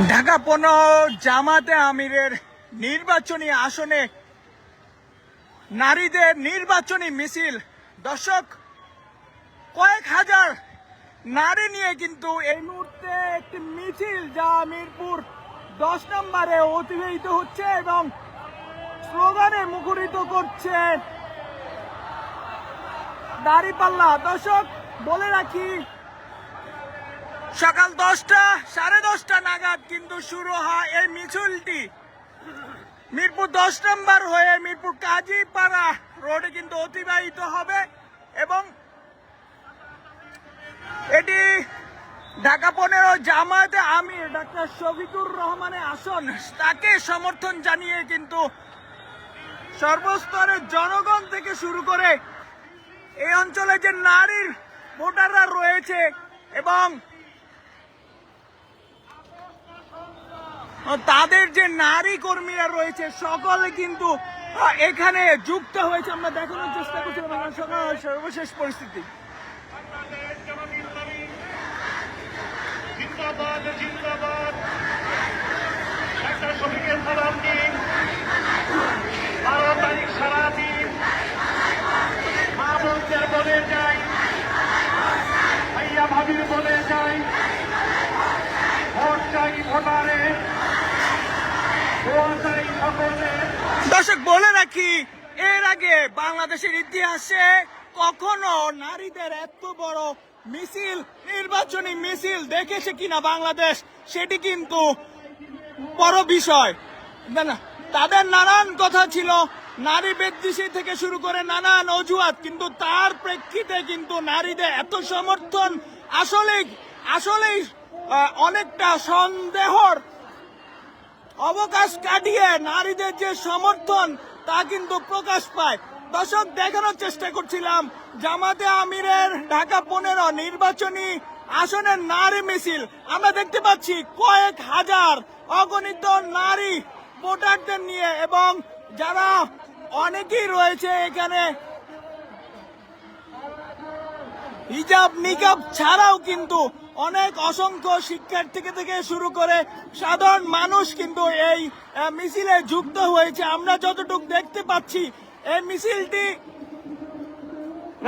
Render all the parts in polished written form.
ঢাকা 15 জামাতে আমিরের নির্বাচনী আসনে নারীদের নির্বাচনী মিছিল। দর্শক, কয়েক হাজার নারী নিয়ে কিন্তু এই মুহূর্তে একটি মিছিল যা মিরপুর 10 নম্বরে অতিবাহিত হচ্ছে এবং স্লোগানে মুখরিত করছে দাঁড়িপাল্লা। দর্শক, বলে রাখি, সকাল 10টা, 10:30 নাগাদ কিন্তু শুরু হয় এই মিছিলটি। মিরপুর 10 নম্বর হয়ে মিরপুর কাজীপাড়া রোডে কিন্তু অতিবাহিত হবে এবং এটি ঢাকা 15 জামায়াতে আমির ডাক্তার শফিকুর রহমানের আসন। তাকে সমর্থন জানিয়ে কিন্তু সর্বস্তরের জনগণ থেকে শুরু করে এই অঞ্চলে যে নারীর ভোটাররা রয়েছে এবং তাদের যে নারী কর্মীরা রয়েছে সকলে কিন্তু এখানে যুক্ত হয়েছে। আমরা দেখানোর চেষ্টা করছি সর্বশেষ পরিস্থিতি। জিন্দাবাদ জিন্দাবাদ, ডাক্তার শফিকের সালাম দিন। 12 তারিখ সারাদিন মা বোনদের বলে যাই, ভাইয়া ভাবির বলে যাই, ভোট চাই ভোটারে, দোয়া চাই সকলে। দর্শক, বলে রাখি, এর আগে বাংলাদেশের ইতিহাসে কখনো নারীদের এত বড় মিছিল, নির্বাচনী মিছিল দেখেছে কিনা বাংলাদেশ, সেটি কিন্তু বড় বিষয়। তাদের নানান কথা ছিল, নারী বিদ্বেষী থেকে শুরু করে নানান অজুহাত, কিন্তু তার প্রেক্ষিতে কিন্তু নারীদের এত সমর্থন আসলেই অনেকটা সন্দেহর অবকাশ কাটিয়ে নারীদের যে সমর্থন তা কিন্তু প্রকাশ পায়। দর্শক, দেখানোর চেষ্টা করছিলাম জামাতে আমিরের ঢাকা 15 নির্বাচনী আসনের নারী মিছিল। আমরা দেখতে পাচ্ছি কয়েক হাজার অগণিত নারী ভোটারদের নিয়ে এবং যারা অনেকেই রয়েছে এখানে হিজাব নিকাব ছাড়াও কিন্তু অনেক অসংখ্য শিক্ষার্থী থেকে শুরু করে সাধারণ মানুষ কিন্তু এই মিছিলে যুক্ত হয়েছে। আমরা যতটুকু দেখতে পাচ্ছি এই মিছিলটি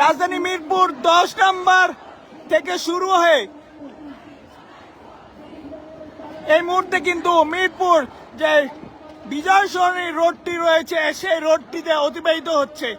রাজধানী মিরপুর 10 নম্বর থেকে শুরু হয়ে এই মুহূর্তে কিন্তু মিরপুর যে বিজয় সরণি রোডটি রয়েছে সেই রোডটিতে অতিবাহিত হচ্ছে।